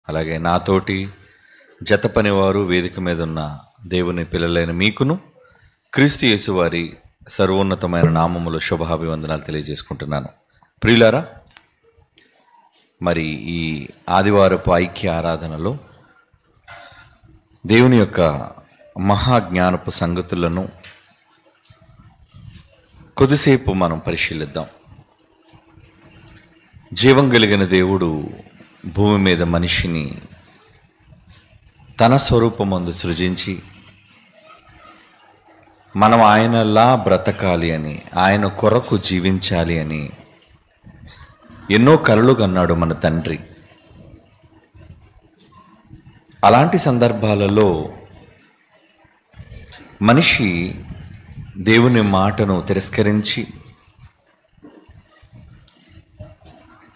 అలాగే నాతోటి జత పనివారు వేదిక మీద ఉన్న దేవుని పిల్లలైన మీకును క్రీస్తు యేసు వారి సర్వోన్నతమైన నామములో శుభాభివందనాలు తెలియజేసుకుంటున్నాను. ప్రియులారా, మరి ఈ ఆదివారపు ఐక్య ఆరాధనలో దేవుని యొక్క మహాజ్ఞానపు సంగతులను కొద్దిసేపు మనం పరిశీలిద్దాం. జీవం కలిగిన దేవుడు భూమి మీద మనిషిని తన స్వరూపమందు సృజించి మనం ఆయనలా బ్రతకాలి అని, ఆయన కొరకు జీవించాలి అని ఎన్నో కలలు కన్నాడు మన తండ్రి. అలాంటి సందర్భాలలో మనిషి దేవుని మాటను తిరస్కరించి,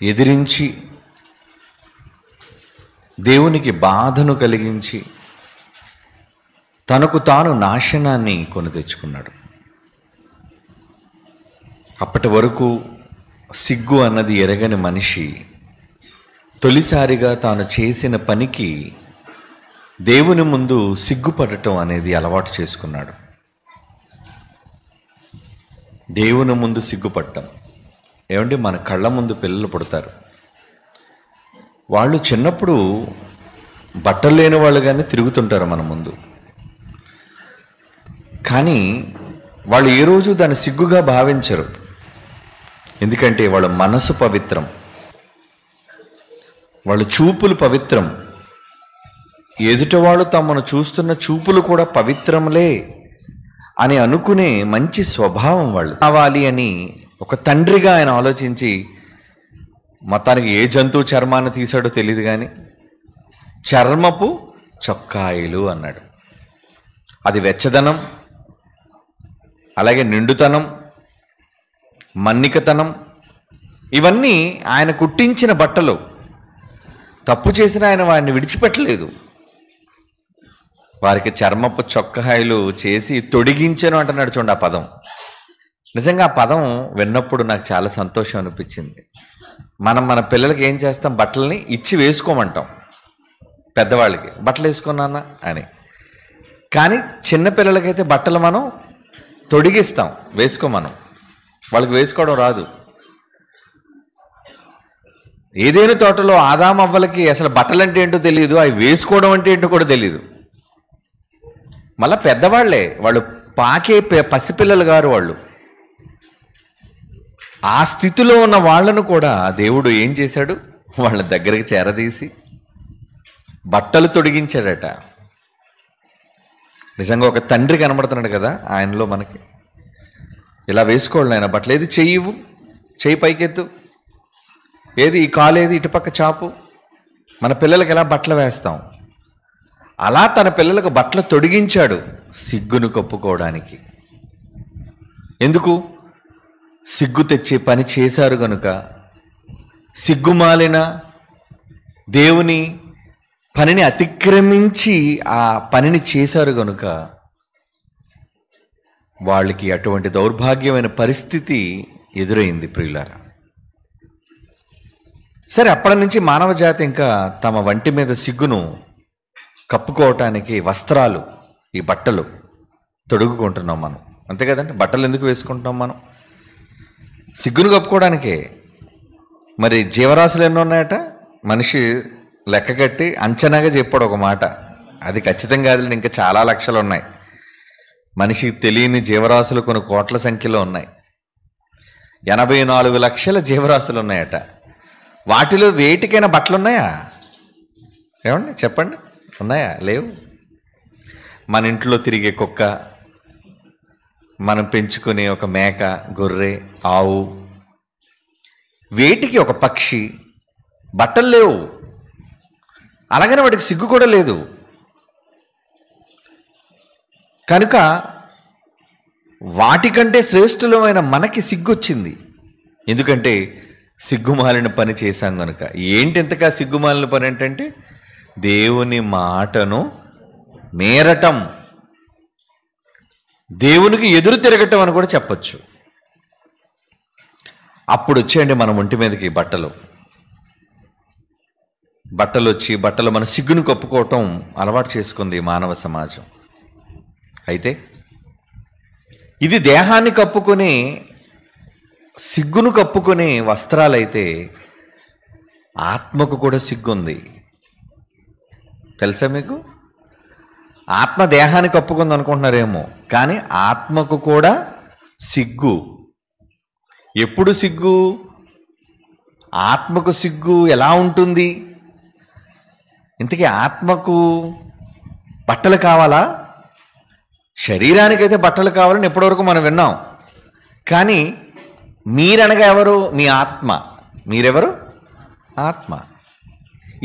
ఎదిరించి, దేవునికి బాధను కలిగించి తనకు తాను నాశనాన్ని కొని తెచ్చుకున్నాడు. అప్పటి వరకు సిగ్గు అన్నది ఎరగని మనిషి తొలిసారిగా తాను చేసిన పనికి దేవుని ముందు సిగ్గుపడటం అనేది అలవాటు చేసుకున్నాడు. దేవుని ముందు సిగ్గుపడటం ఏమంటే, మన కళ్ళ ముందు పిల్లలు పుడతారు. వాళ్ళు చిన్నప్పుడు బట్టలు లేని వాళ్ళు కానీ తిరుగుతుంటారు మన ముందు. కానీ వాళ్ళు ఏ రోజు దాన్ని సిగ్గుగా భావించరు. ఎందుకంటే వాళ్ళ మనసు పవిత్రం, వాళ్ళ చూపులు పవిత్రం, ఎదుటివాళ్ళు తమను చూస్తున్న చూపులు కూడా పవిత్రంలే అని అనుకునే మంచి స్వభావం వాళ్ళు కావాలి అని ఒక తండ్రిగా ఆయన ఆలోచించి, మొత్తానికి ఏ జంతువు చర్మాన్ని తీసాడో తెలియదు కానీ చర్మపు చొక్కాయిలు అన్నాడు. అది వెచ్చదనం, అలాగే నిండుతనం, మన్నికతనం, ఇవన్నీ ఆయన కుట్టించిన బట్టలు. తప్పు చేసిన ఆయన వారిని విడిచిపెట్టలేదు. వారికి చర్మపు చొక్కాయిలు చేసి తొడిగించను అంటున్నాడు. చూడండి ఆ పదం. నిజంగా ఆ పదం విన్నప్పుడు నాకు చాలా సంతోషం అనిపించింది. మనం మన పిల్లలకి ఏం చేస్తాం, బట్టలని ఇచ్చి వేసుకోమంటాం. పెద్దవాళ్ళకి బట్టలు వేసుకున్నానా అని. కానీ చిన్నపిల్లలకైతే బట్టలు మనం తొడిగిస్తాం, వేసుకోమనం. వాళ్ళకి వేసుకోవడం రాదు. ఏదైనా తోటలో ఆదామవ్వలకి అసలు బట్టలు అంటే ఏంటో తెలియదు, అవి వేసుకోవడం అంటే ఏంటో కూడా తెలియదు. మళ్ళీ పెద్దవాళ్లే, వాళ్ళు పాకే పసిపిల్లలు గారు వాళ్ళు. ఆ స్థితిలో ఉన్న వాళ్ళను కూడా దేవుడు ఏం చేశాడు, వాళ్ళ దగ్గరికి చేరదీసి బట్టలు తొడిగించాడట. నిజంగా ఒక తండ్రి కనబడుతున్నాడు కదా ఆయనలో మనకి. ఇలా వేసుకోవాలి ఆయన బట్టలు. ఏది చెయ్యివు, చెయ్యి పైకెత్తు, ఏది ఈ కాలు, ఏది ఇటుపక్క చాపు. మన పిల్లలకి ఎలా బట్టలు వేస్తాం, అలా తన పిల్లలకు బట్టలు తొడిగించాడు సిగ్గును కప్పుకోవడానికి. ఎందుకు? సిగ్గు తెచ్చే పని చేశారు గనుక. సిగ్గుమాలిన దేవుని పనిని అతిక్రమించి ఆ పనిని చేశారు గనుక వాళ్ళకి అటువంటి దౌర్భాగ్యమైన పరిస్థితి ఎదురైంది. ప్రియులారా, సరే, అప్పటి నుంచి మానవ జాతి ఇంకా తమ వంటి మీద సిగ్గును కప్పుకోవటానికి వస్త్రాలు, ఈ బట్టలు తొడుగుకుంటున్నాం మనం. అంతే కదండి. బట్టలు ఎందుకు వేసుకుంటున్నాం మనం? సిగ్గును కప్పుకోవడానికే. మరి జీవరాశులు ఎన్నో ఉన్నాయట. మనిషి లెక్క కట్టి అంచనాగా చెప్పాడు ఒక మాట. అది ఖచ్చితంగా కాదు, ఇంకా చాలా లక్షలు ఉన్నాయి. మనిషికి తెలియని జీవరాశులు కొన్ని కోట్ల సంఖ్యలో ఉన్నాయి. 84 లక్షల జీవరాశులు ఉన్నాయట. వాటిలో వేటికైనా బట్టలు ఉన్నాయా? ఏమండి చెప్పండి, ఉన్నాయా? లేవు. మన ఇంట్లో తిరిగే కుక్క, మనం పెంచుకునే ఒక మేక, గొర్రె, ఆవు, వేటికి ఒక పక్షి బట్టలు లేవు. అలాగనే వాటికి సిగ్గు కూడా లేదు. కనుక వాటికంటే శ్రేష్ఠులమైన మనకి సిగ్గొచ్చింది. ఎందుకంటే సిగ్గుమాలిన పని చేశాం కనుక. ఏంటి ఎంతగా సిగ్గుమాలిన పని ఏంటంటే దేవుని మాటను మేరటం, దేవునికి ఎదురు తిరగటం అని కూడా చెప్పచ్చు. అప్పుడు వచ్చేయండి మన ఒంటి మీదకి బట్టలు. బట్టలు వచ్చి బట్టలు మన సిగ్గును కప్పుకోవటం అలవాటు చేసుకుంది మానవ సమాజం. అయితే ఇది దేహాన్ని కప్పుకొని సిగ్గును కప్పుకునే వస్త్రాలైతే ఆత్మకు కూడా సిగ్గుంది. తెలుసా మీకు? ఆత్మ దేహాన్ని కప్పుకుంది అనుకుంటున్నారేమో, కానీ ఆత్మకు కూడా సిగ్గు. ఎప్పుడు సిగ్గు? ఆత్మకు సిగ్గు ఎలా ఉంటుంది? ఇంతకీ ఆత్మకు బట్టలు కావాలా? శరీరానికైతే బట్టలు కావాలని ఎప్పటివరకు మనం విన్నాం. కానీ మీరనగా ఎవరు? మీ ఆత్మ. మీరెవరు? ఆత్మ.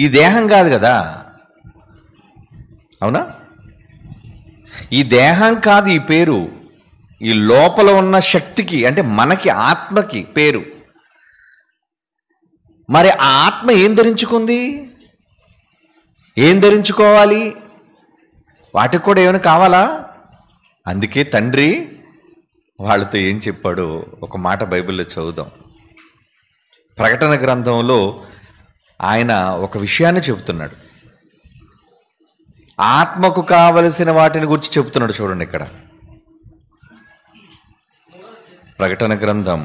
ఈ దేహం కాదు కదా, అవునా? ఈ దేహం కాదు ఈ పేరు. ఈ లోపల ఉన్న శక్తికి, అంటే మనకి, ఆత్మకి పేరు. మరి ఆ ఆత్మ ఏం ధరించుకుంది? ఏం ధరించుకోవాలి? వాటికి కూడా ఏమైనా కావాలా? అందుకే తండ్రి వాళ్ళతో ఏం చెప్పాడో ఒక మాట బైబిల్లో చదువుదాం. ప్రకటన గ్రంథంలో ఆయన ఒక విషయాన్ని చెబుతున్నాడు. ఆత్మకు కావలసిన వాటిని గురించి చెబుతున్నాడు. చూడండి ఇక్కడ ప్రకటన గ్రంథం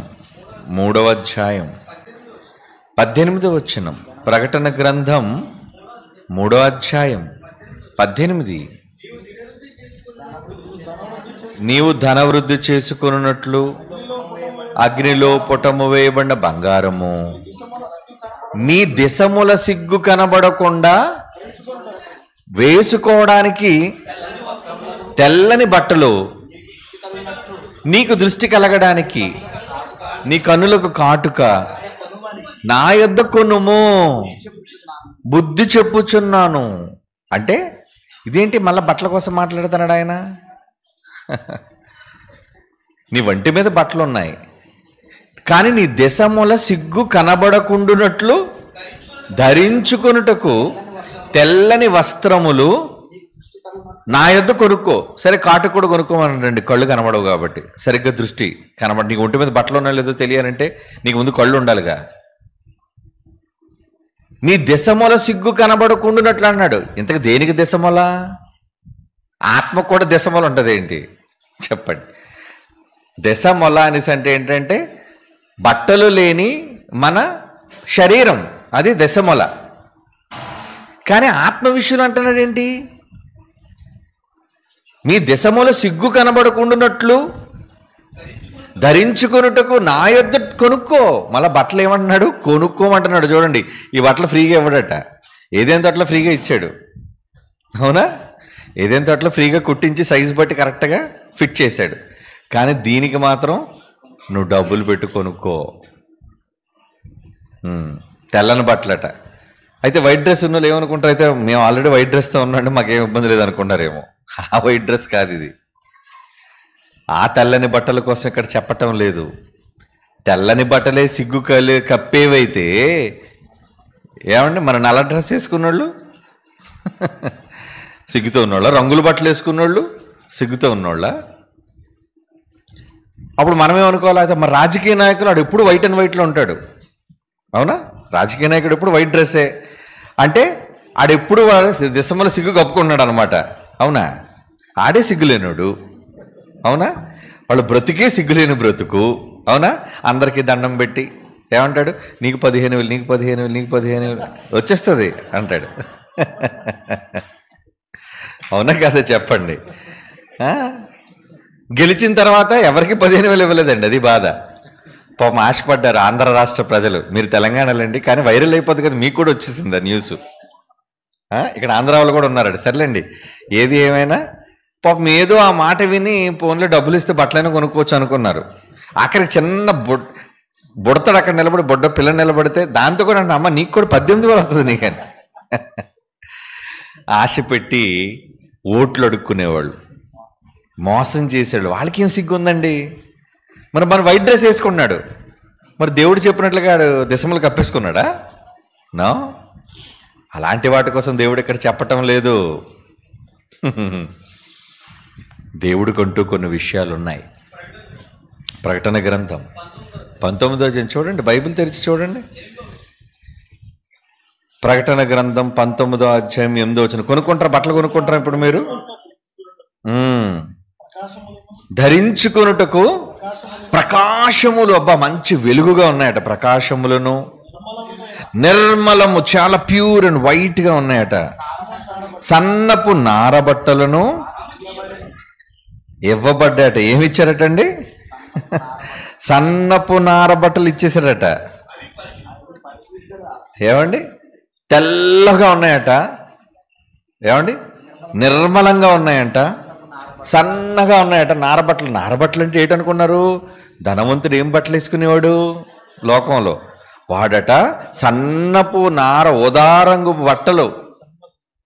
3వ అధ్యాయం 18వ వచనం. ప్రకటన గ్రంథం 3వ అధ్యాయం 18. నీవు ధనవృద్ధి చేసుకున్నట్లు అగ్నిలో పుటము వేయబడిన బంగారము, నీ దిశముల సిగ్గు కనబడకుండా వేసుకోవడానికి తెల్లని బట్టలు, నీకు దృష్టి కలగడానికి, నీ కన్నులకు కాటుక నా యొద్ద కొనుము, బుద్ధి చెప్పుచున్నాను. అంటే ఇదేంటి మళ్ళీ బట్టల కోసం మాట్లాడుతున్నాడు ఆయన? నీ వంటి మీద బట్టలు ఉన్నాయి, కానీ నీ దశముల సిగ్గు కనబడకుండునట్లు ధరించుకొనుటకు తెల్లని వస్త్రములు నా యొద్ద కొనుక్కో. సరే, కాటుకు కూడా కొనుక్కోమనండి, కళ్ళు కనబడవు కాబట్టి. సరిగ్గా దృష్టి కనబడ, నీకు ఒంటి మీద బట్టలు ఉన్నాయో లేదో తెలియాలంటే నీకు ముందు కళ్ళు ఉండాలిగా. నీ దశముల సిగ్గు కనబడకుండునట్లు అన్నాడు. ఇంతకు దేనికి దశముల? ఆత్మకు కూడా దశముల ఉంటుంది ఏంటి చెప్పండి? దశముల అనేసి అంటే ఏంటంటే బట్టలు లేని మన శరీరం, అది దశముల. కానీ ఆత్మ విషయంలో అంటున్నాడు ఏంటి? మీ దశముల సిగ్గు కనబడకుండానట్లు ధరించుకొనుటకు నా యొద్ద కొనుక్కో. మళ్ళీ బట్టలు ఏమంటున్నాడు? కొనుక్కోమంటున్నాడు. చూడండి, ఈ బట్టలు ఫ్రీగా ఇవ్వడట. ఏదేంతో అట్లా ఫ్రీగా ఇచ్చాడు, అవునా? ఏదేంతో అట్లా ఫ్రీగా కుట్టించి సైజు బట్టి కరెక్ట్గా ఫిట్ చేశాడు. కానీ దీనికి మాత్రం నువ్వు డబ్బులు పెట్టి కొనుక్కో. తెల్లని బట్టలట. అయితే వైట్ డ్రెస్ ఉన్న వాళ్ళు ఏమనుకుంటారు? అయితే మేము ఆల్రెడీ వైట్ డ్రెస్తో ఉన్నాండి, మాకేం ఇబ్బంది లేదు అనుకుంటారేమో. ఆ వైట్ డ్రెస్ కాదు ఇది. ఆ తెల్లని బట్టల కోసం ఇక్కడ చెప్పటం లేదు. తెల్లని బట్టలే సిగ్గు కప్పేవైతే ఏమండి, మన నల్ల డ్రెస్ వేసుకున్నోళ్ళు సిగ్గుతో ఉన్నోళ్ళ, రంగుల బట్టలు వేసుకున్నోళ్ళు సిగ్గుతో ఉన్నోళ్ళ. అప్పుడు మనమేమనుకోవాలి? అయితే మరి రాజకీయ నాయకులు ఆడు ఎప్పుడు వైట్ అండ్ వైట్లో ఉంటాడు, అవునా? రాజకీయ నాయకుడు ఎప్పుడు వైట్ డ్రెస్సే అంటే ఆడెప్పుడు వాడు దిశముల సిగ్గు కప్పుకున్నాడు అనమాట, అవునా? ఆడే సిగ్గులేనుడు, అవునా? వాళ్ళు బ్రతికే సిగ్గులేని బ్రతుకు, అవునా? అందరికీ దండం పెట్టి ఏమంటాడు? నీకు 15,000, నీకు 15,000, నీకు 15,000 వచ్చేస్తుంది అంటాడు. అవునా కదా చెప్పండి? గెలిచిన తర్వాత ఎవరికి 15,000 ఇవ్వలేదండి, అది బాధ. పాపం ఆశపడ్డారు ఆంధ్ర రాష్ట్ర ప్రజలు. మీరు తెలంగాణలో అండి, కానీ వైరల్ అయిపోతుంది కదా, మీకు కూడా వచ్చేసింది ఆ న్యూస్. ఇక్కడ ఆంధ్ర వాళ్ళు కూడా ఉన్నారండి. సర్లేండి, ఏది ఏమైనా పాపం ఏదో ఆ మాట విని ఫోన్లో డబ్బులు ఇస్తే బట్టలైనా కొనుక్కోవచ్చు అనుకున్నారు. ఆఖరికి చిన్న బుడతాడు అక్కడ నిలబడి, బొడ్డ పిల్ల నిలబడితే దాంతో కూడా అంటే, అమ్మ నీకు కూడా 18,000 వస్తుంది నీకని ఆశ పెట్టి ఓట్లు అడుక్కునేవాళ్ళు, మోసం చేసేవాళ్ళు. వాళ్ళకి ఏం సిగ్గు ఉందండి? మరి మన వైట్ డ్రెస్ వేసుకున్నాడు, మరి దేవుడు చెప్పినట్లుగా దిశములు కప్పేసుకున్నాడా? నో, అలాంటి వాటి కోసం దేవుడు ఇక్కడ చెప్పటం లేదు. దేవుడికంటూ కొన్ని విషయాలు ఉన్నాయి. ప్రకటన గ్రంథం 19వ అధ్యాయం చూడండి, బైబిల్ తెరిచి చూడండి. ప్రకటన గ్రంథం 19:8 కొనుక్కుంటారా? బట్టలు కొనుక్కుంటారా ఇప్పుడు మీరు? ధరించుకొనుటకు ప్రకాశములు, అబ్బా మంచి వెలుగుగా ఉన్నాయట ప్రకాశములను, నిర్మలము, చాలా ప్యూర్ అండ్ వైట్ గా ఉన్నాయట. సన్నపు నారబట్టలను ఇవ్వబడ్డాట. ఏమి ఇచ్చారటండి? సన్నపు నారబట్టలు ఇచ్చేసారట. ఏమండి? తెల్లగా ఉన్నాయట. ఏమండి? నిర్మలంగా ఉన్నాయంట, సన్నగా ఉన్నాయట నారబట్టలు. నారబట్టలు అంటే ఏంటనుకున్నారు? ధనవంతుడు ఏం బట్టలు వేసుకునేవాడు లోకంలో? వాడట సన్నపు నార, ఉదారంగు బట్టలు,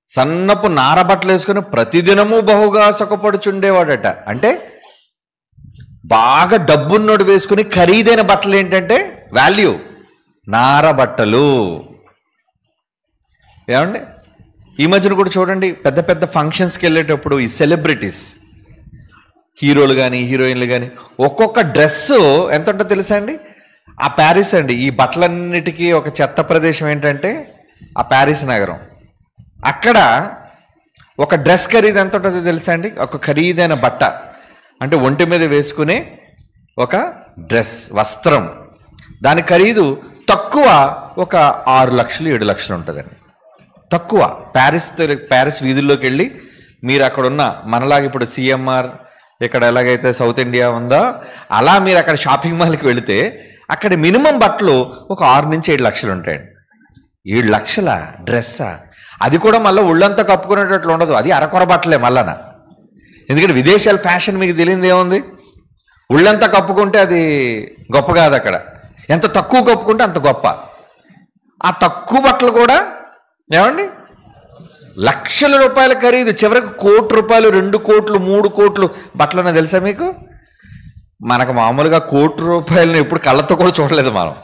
సన్నపు నార బట్టలు వేసుకుని ప్రతిదినము బహుగా సుఖపడుచుండేవాడట. అంటే బాగా డబ్బున్నోడు వేసుకుని ఖరీదైన బట్టలు ఏంటంటే వాల్యూ, నార బట్టలు. ఏమండి? ఈ మధ్యన కూడా చూడండి, పెద్ద పెద్ద ఫంక్షన్స్కి వెళ్ళేటప్పుడు ఈ సెలబ్రిటీస్, హీరోలు కానీ హీరోయిన్లు కానీ ఒక్కొక్క డ్రెస్సు ఎంత ఉంటుందో తెలుసా అండి? ఆ ప్యారిస్ అండి, ఈ బట్టలన్నిటికీ ఒక చెత్త ప్రదేశం ఏంటంటే ఆ ప్యారిస్ నగరం. అక్కడ ఒక డ్రెస్ ఖరీదు ఎంత ఉంటుందో తెలుసా అండి? ఒక ఖరీదైన బట్ట అంటే ఒంటి మీద వేసుకునే ఒక డ్రెస్, వస్త్రం, దాని ఖరీదు తక్కువ ఒక 6 లక్షలు 7 లక్షలు ఉంటుందండి. తక్కువ. ప్యారిస్ వీధుల్లోకి వెళ్ళి మీరు అక్కడ ఉన్న, మనలాగా ఇప్పుడు సిఎంఆర్ ఇక్కడ ఎలాగైతే సౌత్ ఇండియా ఉందో అలా మీరు అక్కడ షాపింగ్ మాల్కి వెళితే అక్కడ మినిమం బట్టలు ఒక 6 నుంచి 7 లక్షలు ఉంటాయండి. 7 లక్షల డ్రెస్సా? అది కూడా మళ్ళీ ఒళ్ళంతా కప్పుకునేటట్లు ఉండదు, అది అరకొర బట్టలే మళ్ళాన. ఎందుకంటే విదేశాల ఫ్యాషన్ మీకు తెలియదు ఏముంది? ఒళ్ళంతా కప్పుకుంటే అది గొప్ప కాదు. అక్కడ ఎంత తక్కువ కప్పుకుంటే అంత గొప్ప. ఆ తక్కువ బట్టలు కూడా ఏమండి లక్షల రూపాయల ఖరీదు, చివరికి 1 కోటి రూపాయలు, 2 కోట్లు, 3 కోట్లు బట్టలు తెలుసా మీకు? మనకు మామూలుగా 1 కోటి రూపాయలను ఎప్పుడు కళ్ళతో కూడా చూడలేదు మనం.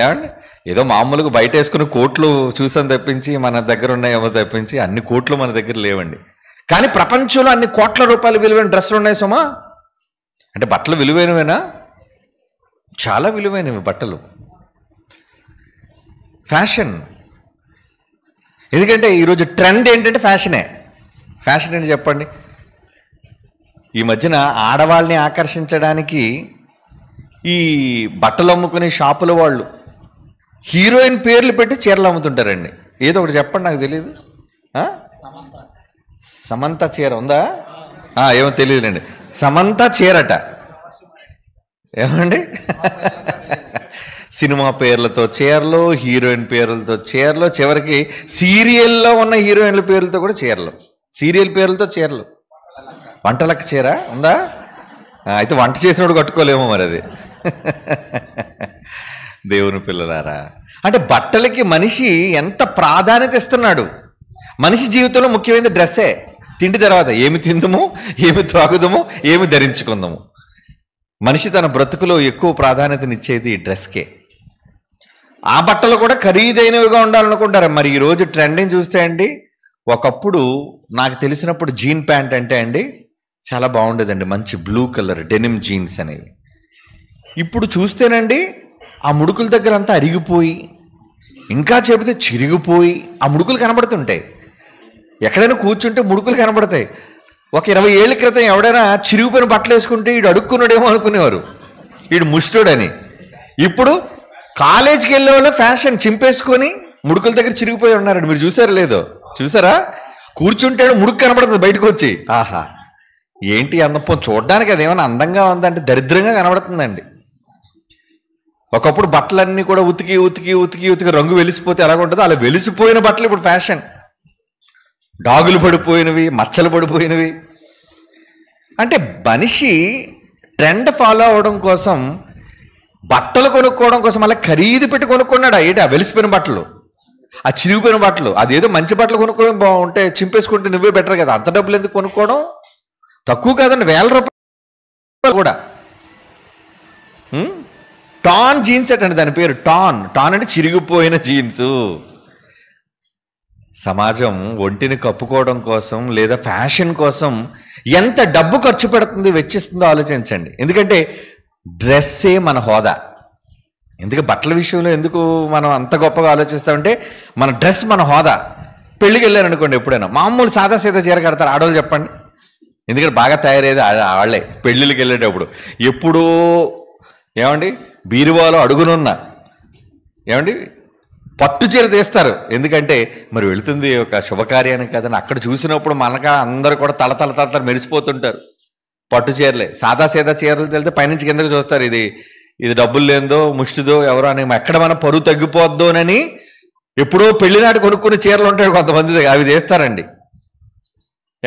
ఏమండి? ఏదో మామూలుగా బయట వేసుకుని కోట్లు చూసాను తప్పించి మన దగ్గర ఉన్నాయేమో తప్పించి అన్ని కోట్లు మన దగ్గర లేవండి. కానీ ప్రపంచంలో అన్ని కోట్ల రూపాయలు విలువైన డ్రెస్సులు ఉన్నాయి సుమా. అంటే బట్టలు విలువైనవేనా? చాలా విలువైనవి బట్టలు. ఫ్యాషన్. ఎందుకంటే ఈరోజు ట్రెండ్ ఏంటంటే ఫ్యాషనే. ఫ్యాషన్ ఏంటి చెప్పండి? ఈ మధ్యన ఆడవాళ్ళని ఆకర్షించడానికి ఈ బట్టలు అమ్ముకునే షాపుల వాళ్ళు హీరోయిన్ పేర్లు పెట్టి చీరలు అమ్ముతుంటారండి. ఏదో ఒకటి చెప్పండి, నాకు తెలియదు. సమంత చీర ఉందా? ఏమో తెలియదులేండి. సమంత చీరట. ఏమండి? సినిమా పేర్లతో చీరలు, హీరోయిన్ పేర్లతో చీరలు, చివరికి సీరియల్లో ఉన్న హీరోయిన్ల పేర్లతో కూడా చీరలు, సీరియల్ పేర్లతో చీరలు. వంటలకు చీర ఉందా? అయితే వంట చేసినప్పుడు కట్టుకోలేమో మరి అది. దేవుని పిల్లలారా, అంటే బట్టలకి మనిషి ఎంత ప్రాధాన్యత ఇస్తున్నాడు. మనిషి జీవితంలో ముఖ్యమైనది డ్రెస్సే. తిండి తర్వాత ఏమి తిందుము, ఏమి త్రాగుదము, ఏమి ధరించుకుందాము. మనిషి తన బ్రతుకులో ఎక్కువ ప్రాధాన్యతనిచ్చేది ఈ డ్రెస్కే. ఆ బట్టలు కూడా ఖరీదైనవిగా ఉండాలనుకుంటారు. మరి ఈరోజు ట్రెండింగ్ చూస్తే అండి, ఒకప్పుడు నాకు తెలిసినప్పుడు జీన్ ప్యాంట్ అంటే అండి చాలా బాగుండేదండి, మంచి బ్లూ కలర్ డెనిమ్ జీన్స్ అనేవి. ఇప్పుడు చూస్తేనండి ఆ ముడుకుల దగ్గర అంతా అరిగిపోయి, ఇంకా చెబితే చిరిగిపోయి ఆ ముడుకులు కనబడుతుంటాయి. ఎక్కడైనా కూర్చుంటే ముడుకులు కనబడతాయి. ఒక 20 ఏళ్ల క్రితం ఎవడైనా చిరిగిపోయిన బట్టలు వేసుకుంటే వీడు అడుక్కున్నాడేమో అనుకునేవారు, వీడు ముష్టోడని. ఇప్పుడు కాలేజీకి వెళ్ళే వాళ్ళు ఫ్యాషన్ చింపేసుకొని ముడుకుల దగ్గర చిరిగిపోయి ఉన్నారండి. మీరు చూసారా లేదో? చూసారా? కూర్చుంటాడు, ముడుకు కనబడుతుంది బయటకు వచ్చి. ఆహా, ఏంటి అందం! చూడడానికి అదేమైనా అందంగా ఉందంటే దరిద్రంగా కనబడుతుందండి. ఒకప్పుడు బట్టలన్నీ కూడా ఉతికి ఉతికి ఉతికి ఉతికి రంగు వెలిసిపోతే ఎలాగ ఉంటుందో అలా వెలిసిపోయిన బట్టలు ఇప్పుడు ఫ్యాషన్. డాగులు పడిపోయినవి, మచ్చలు పడిపోయినవి. అంటే మనిషి ట్రెండ్ ఫాలో అవడం కోసం, బట్టలు కొనుక్కోవడం కోసం అలా ఖరీదు పెట్టి కొనుక్కున్నాడు. ఏంటి ఆ వెలిసిపోయిన బట్టలు, ఆ చిరిగిపోయిన బట్టలు? అదేదో మంచి బట్టలు కొనుక్కోవడం బాగుంటే చింపేసుకుంటే నువ్వే బెటర్ కదా. అంత డబ్బులు ఎందుకు కొనుక్కోవడం? తక్కువ కాదండి, 1000 రూపాయలు కూడా. టాన్ జీన్స్ అండి దాని పేరు. టాన్. టాన్ అంటే చిరిగిపోయిన జీన్సు. సమాజం ఒంటిని కప్పుకోవడం కోసం లేదా ఫ్యాషన్ కోసం ఎంత డబ్బు ఖర్చు పెడుతుంది, వెచ్చిస్తుందో ఆలోచించండి. ఎందుకంటే డ్రెస్సే మన హోదా. ఎందుకు బట్టల విషయంలో ఎందుకు మనం అంత గొప్పగా ఆలోచిస్తామంటే మన డ్రెస్, మన హోదా. పెళ్ళికి వెళ్ళారనుకోండి, ఎప్పుడైనా మామూలు సాదా సీదా చీర కడతారు ఆడవాళ్ళు చెప్పండి. ఎందుకంటే బాగా తయారయ్యేది వాళ్ళే పెళ్ళిళ్ళకి వెళ్ళేటప్పుడు. ఎప్పుడూ ఏమండి బీరువాలో అడుగునున్న ఏమండి పట్టు చీర తీస్తారు. ఎందుకంటే మరి వెళుతుంది ఒక శుభకార్యానికి కదని అక్కడ చూసినప్పుడు మనక అందరూ కూడా తల మెరిసిపోతుంటారు. పట్టు చీరలే. సాదా సీదా చీరలు తెలితే పైనుంచి కిందకు చూస్తారు, ఇది డబ్బులు లేదో ముష్టిదో ఎవరో అని, ఎక్కడ మన పరువు తగ్గిపోద్దోనని ఎప్పుడో పెళ్లినాటి కొనుక్కునే చీరలు ఉంటాయి కొంతమంది, అవి తీస్తారండి.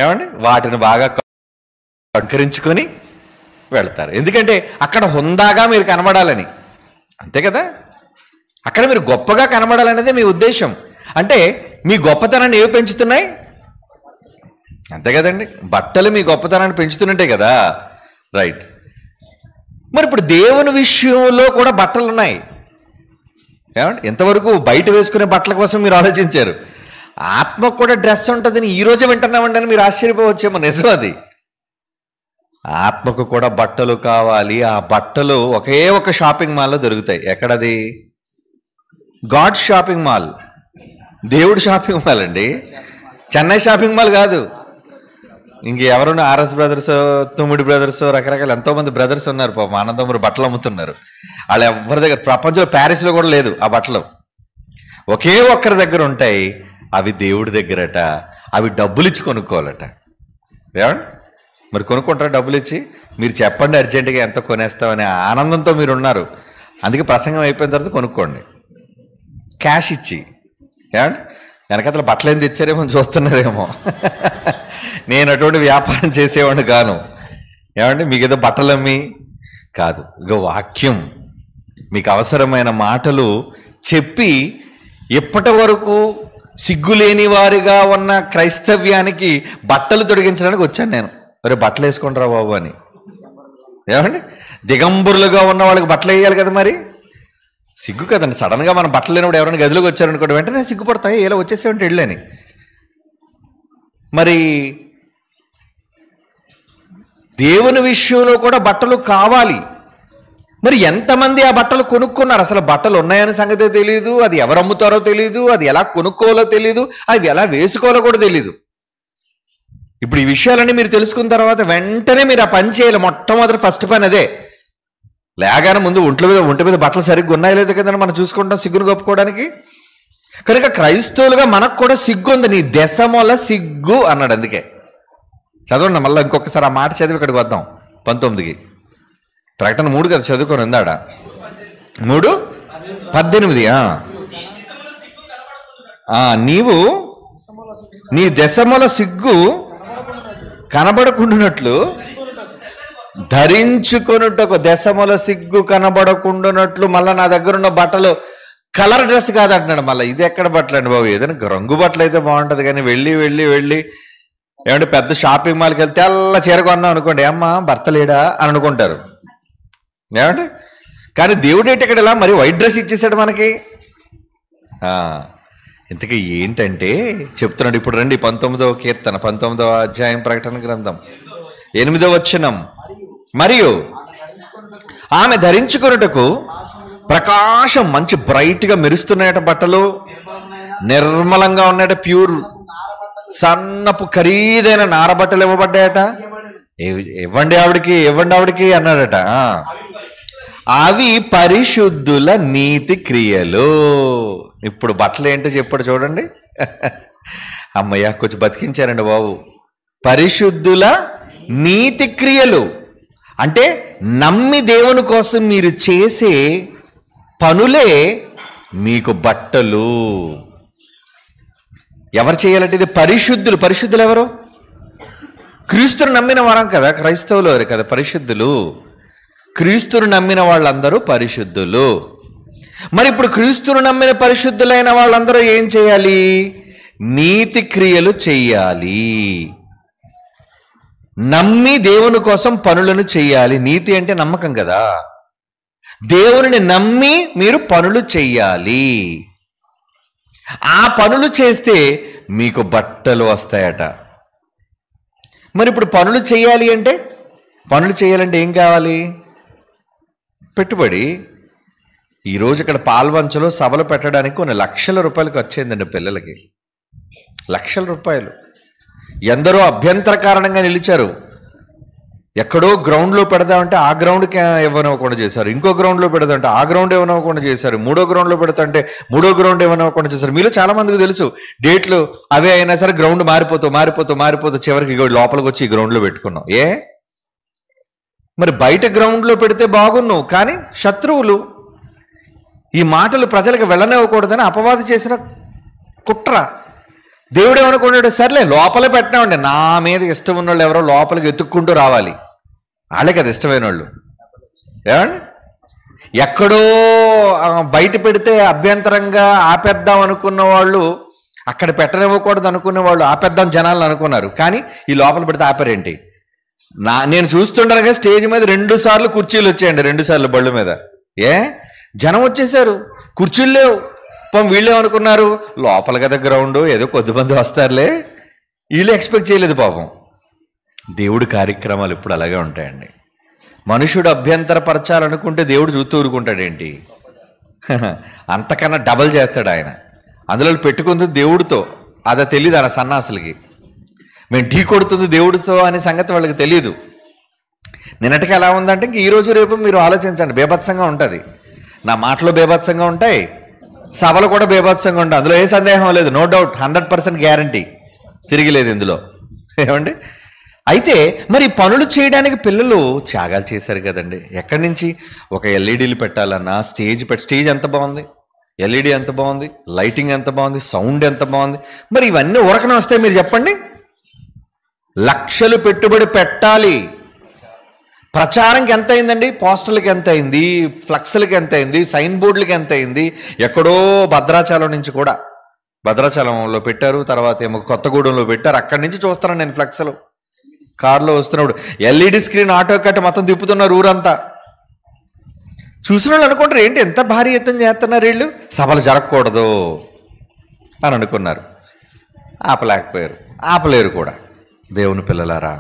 ఏమండి వాటిని బాగా అలంకరించుకొని వెళ్తారు. ఎందుకంటే అక్కడ హుందాగా మీరు కనబడాలని, అంతే కదా. అక్కడ మీరు గొప్పగా కనబడాలనేదే మీ ఉద్దేశం. అంటే మీ గొప్పతనాన్ని ఏవి పెంచుతున్నాయి? అంతే కదండి, బట్టలు మీ గొప్పతనాన్ని పెంచుతున్నట్టే కదా. రైట్. మరి ఇప్పుడు దేవుని విషయంలో కూడా బట్టలు ఉన్నాయి. ఏమండి ఎంతవరకు బయట వేసుకునే బట్టల కోసం మీరు ఆలోచించారు. ఆత్మకు కూడా డ్రెస్ ఉంటుందని ఈరోజే వింటున్నామండి అని మీరు ఆశ్చర్యపోవచ్చేమో. నిజం అది. ఆత్మకు కూడా బట్టలు కావాలి. ఆ బట్టలు ఒకే ఒక షాపింగ్ మాల్లో దొరుకుతాయి. ఎక్కడది? గాడ్ షాపింగ్ మాల్, దేవుడు షాపింగ్ మాల్ అండి. చెన్నై షాపింగ్ మాల్ కాదు. ఇంక ఎవరున్నా ఆర్ఎస్ బ్రదర్స్, తుమ్మిడి బ్రదర్స్, రకరకాల ఎంతోమంది బ్రదర్స్ ఉన్నారు. పాపం ఆనందమురు బట్టలు అమ్ముతున్నారు. వాళ్ళు ఎవరి దగ్గర, ప్రపంచంలో ప్యారిస్లో కూడా లేదు ఆ బట్టలు. ఒకే ఒక్కరి దగ్గర ఉంటాయి. అవి దేవుడి దగ్గరట. అవి డబ్బులు ఇచ్చి కొనుక్కోవాలట. ఏమండి మరి కొనుక్కుంటారా డబ్బులు ఇచ్చి? మీరు చెప్పండి అర్జెంటుగా ఎంత కొనేస్తామనే ఆనందంతో మీరు ఉన్నారు. అందుకే ప్రసంగం అయిపోయిన తర్వాత కొనుక్కోండి క్యాష్ ఇచ్చి. ఏమండి వెనకతల బట్టలు ఏం తెచ్చారేమో చూస్తున్నారేమో. నేను అటువంటి వ్యాపారం చేసేవాడిని కాను. ఏమండి మీకు ఏదో బట్టలు అమ్మి కాదు. ఇక వాక్యం మీకు అవసరమైన మాటలు చెప్పి ఇప్పటి వరకు సిగ్గులేని వారిగా ఉన్న క్రైస్తవ్యానికి బట్టలు తొడిగించడానికి వచ్చాను నేను. మరి బట్టలు వేసుకుంటారా బాబు అని. ఏమండి దిగంబరులుగా ఉన్న వాళ్ళకి బట్టలు వేయాలి కదా. మరి సిగ్గు కదండి. సడన్గా మనం బట్టలు లేనప్పుడు ఎవరైనా గదిలోకి వచ్చారనుకోండి, వెంటనే సిగ్గుపడతాయి. ఇలా వచ్చేసేవంటే వెళ్ళని. మరి దేవుని విషయంలో కూడా బట్టలు కావాలి. మరి ఎంతమంది ఆ బట్టలు కొనుక్కున్నారు? అసలు బట్టలు ఉన్నాయని సంగతే తెలియదు, అది ఎవరు అమ్ముతారో తెలియదు, అది ఎలా కొనుక్కోవాలో తెలియదు, అవి ఎలా వేసుకోవాలో కూడా తెలియదు. ఇప్పుడు ఈ విషయాలన్నీ మీరు తెలుసుకున్న తర్వాత వెంటనే మీరు ఆ పని చేయాలి. మొట్టమొదటి ఫస్ట్ పని అదే. లేగానే ముందు ఒంటి మీద బట్టలు సరిగ్గా ఉన్నాయో లేదు కదండి మనం చూసుకుంటాం సిగ్గును కప్పుకోవడానికి. కనుక క్రైస్తవులుగా మనకు కూడా సిగ్గు ఉంది. నీ దశమూల సిగ్గు అన్నాడు. అందుకే చదవండి మళ్ళీ ఇంకొకసారి ఆ మాట చదివి ఇక్కడికి వద్దాం. 19కి ప్రకటన 3 కదా చదువుకొని ఉందాడ. 3:18. నీవు నీ దశమూల సిగ్గు కనబడకుండానట్లు ధరించుకొనుటకు, దశమూల సిగ్గు కనబడకుండానట్లు. మళ్ళీ నా దగ్గర ఉన్న బట్టలు కలర్ డ్రెస్ కాదంటున్నాడు. మళ్ళీ ఇది ఎక్కడ బట్టలు అండి బాబు? ఏదైనా రంగు బట్టలు అయితే బాగుంటుంది. కానీ వెళ్ళి ఏమంటే పెద్ద షాపింగ్ మాల్కి వెళ్తే తెల్ల చీర కొన్నాం అనుకోండి, అమ్మా భర్త లేడా అని అనుకుంటారు. ఏమంటే కానీ దేవుడు ఏంటి ఇక్కడ ఇలా మరి వైట్ డ్రెస్ ఇచ్చేసాడు మనకి. ఇంతకీ ఏంటంటే చెప్తున్నాడు. ఇప్పుడు రండి 19వ కీర్తన 19వ అధ్యాయం ప్రకటన గ్రంథం 8వ వచనం. మరియు ఆమె ధరించుకొనుటకు ప్రకాశం, మంచి బ్రైట్గా మెరుస్తున్నాయట బట్టలు, నిర్మలంగా ఉన్నాయట, ప్యూర్ సన్నపు ఖరీదైన నారబట్టలు ఇవ్వబడ్డాయట. ఇవ్వండి ఆవిడికి అన్నాడట. అవి పరిశుద్ధుల నీతి క్రియలు. ఇప్పుడు బట్టలు ఏంటో చెప్పాడు చూడండి. అమ్మయ్య కొంచెం బతికించారండి బాబు. పరిశుద్ధుల నీతి క్రియలు అంటే నమ్మి దేవుని కోసం మీరు చేసే పనులే మీకు బట్టలు. ఎవరు చేయాలంటే ఇది పరిశుద్ధులు. పరిశుద్ధులు ఎవరు? క్రీస్తును నమ్మిన వారం కదా, క్రైస్తవులు కదా పరిశుద్ధులు. క్రీస్తును నమ్మిన వాళ్ళందరూ పరిశుద్ధులు. మరి ఇప్పుడు క్రీస్తును నమ్మిన పరిశుద్ధులైన వాళ్ళందరూ ఏం చేయాలి? నీతి క్రియలు చెయ్యాలి. నమ్మి దేవుని కోసం పనులను చెయ్యాలి. నీతి అంటే నమ్మకం కదా. దేవుని నమ్మి మీరు పనులు చెయ్యాలి. ఆ పనులు చేస్తే మీకు బట్టలు వస్తాయట. మరి ఇప్పుడు పనులు చేయాలంటే ఏం కావాలి? పెట్టుబడి. ఈరోజు ఇక్కడ పాల్వంచలో సభలు పెట్టడానికి కొన్ని లక్షల రూపాయలు ఖర్చు అయిందండి పిల్లలకి. లక్షల రూపాయలు. ఎందరో అభ్యంతర కారణంగా నిలిచారు. ఎక్కడో గ్రౌండ్లో పెడదామంటే ఆ గ్రౌండ్కి ఇవ్వనివ్వకుండా చేశారు, ఇంకో గ్రౌండ్లో పెడదామంటే ఆ గ్రౌండ్ ఇవ్వనివ్వకుండా చేశారు, మూడో గ్రౌండ్లో పెడతాంటే మూడో గ్రౌండ్ ఇవ్వనివ్వకుండా చేశారు. మీలో చాలా మందికి తెలుసు, డేట్లు అవే అయినా సరే గ్రౌండ్ మారిపోతూ చివరికి లోపలికి వచ్చి ఈ గ్రౌండ్లో పెట్టుకున్నాం. మరి బయట గ్రౌండ్లో పెడితే బాగున్నావు, కానీ శత్రువులు ఈ మాటలు ప్రజలకు వెళ్ళనివ్వకూడదని అపవాది చేసిన కుట్ర. దేవుడు ఏమనుకున్నాడు, సర్లే లోపలే పెట్టినామండి, నా మీద ఇష్టం ఉన్న వాళ్ళు ఎవరో లోపలికి ఎత్తుక్కుంటూ రావాలి, వాళ్ళకి అది ఇష్టమైన వాళ్ళు. ఏమండి, ఎక్కడో బయట పెడితే అభ్యంతరంగా ఆపేద్దాం అనుకున్న వాళ్ళు, అక్కడ పెట్టనివ్వకూడదు అనుకునే వాళ్ళు ఆపేద్దాం జనాలను అనుకున్నారు. కానీ ఈ లోపల పెడితే ఆపారేంటి? నేను చూస్తుండగా స్టేజ్ మీద 2 సార్లు కుర్చీలు వచ్చాయండి, 2 సార్లు బళ్ళు మీద. జనం వచ్చేసారు, కుర్చీలు లేవు. వీళ్ళేమనుకున్నారు, లోపల కదా గ్రౌండ్, ఏదో కొద్దిమంది వస్తారులే, వీళ్ళు ఎక్స్పెక్ట్ చేయలేదు పాపం. దేవుడి కార్యక్రమాలు ఇప్పుడు అలాగే ఉంటాయండి. మనుషుడు అభ్యంతరపరచాలనుకుంటే దేవుడు చూస్తూ ఊరుకుంటాడేంటి? అంతకన్నా డబల్ చేస్తాడు ఆయన. అందులో పెట్టుకుంది దేవుడితో, అదే తెలియదు ఆ సన్నాసులకి. మేము ఢీ కొడుతుంది దేవుడితో అనే సంగతి వాళ్ళకి తెలియదు. నిన్నటికి ఎలా ఉందంటే ఇంక ఈరోజు రేపు మీరు ఆలోచించండి, బేభత్సంగా ఉంటుంది. నా మాటలు బేభత్సంగా ఉంటాయి, సభలు కూడా బేభత్సంగా ఉంటాయి, అందులో ఏ సందేహం లేదు. నో డౌట్, 100% గ్యారంటీ, తిరిగిలేదు ఇందులో. ఏమండి, అయితే మరి పనులు చేయడానికి పిల్లలు త్యాగాలు చేశారు కదండి. ఎక్కడి నుంచి? ఒక ఎల్ఈడీలు పెట్టాలన్నా స్టేజ్ ఎంత బాగుంది, ఎల్ఈడి ఎంత బాగుంది, లైటింగ్ ఎంత బాగుంది, సౌండ్ ఎంత బాగుంది. మరి ఇవన్నీ ఉరకన వస్తాయి మీరు చెప్పండి? లక్షలు పెట్టుబడి పెట్టాలి. ప్రచారంకి ఎంత అయిందండి? పోస్టర్లకి ఎంత అయింది, ఫ్లక్స్లకి ఎంత అయింది, సైన్ బోర్డులకి ఎంత అయింది. ఎక్కడో భద్రాచలం నుంచి కూడా, భద్రాచలంలో పెట్టారు, తర్వాత ఏమో కొత్తగూడెంలో పెట్టారు. అక్కడి నుంచి చూస్తాను నేను ఫ్లక్స్లు, కారులో వస్తున్నప్పుడు ఎల్ఈడి స్క్రీన్ ఆటో కట్ట మొత్తం తిప్పుతున్నారు ఊరంతా. చూసిన వాళ్ళు అనుకుంటారు, ఏంటి ఎంత భారీ ఎత్తున చేస్తున్నారు వీళ్ళు, సభలు జరగకూడదు అని అనుకున్నారు. ఆపలేరు కూడా. దేవుని పిల్లలారా,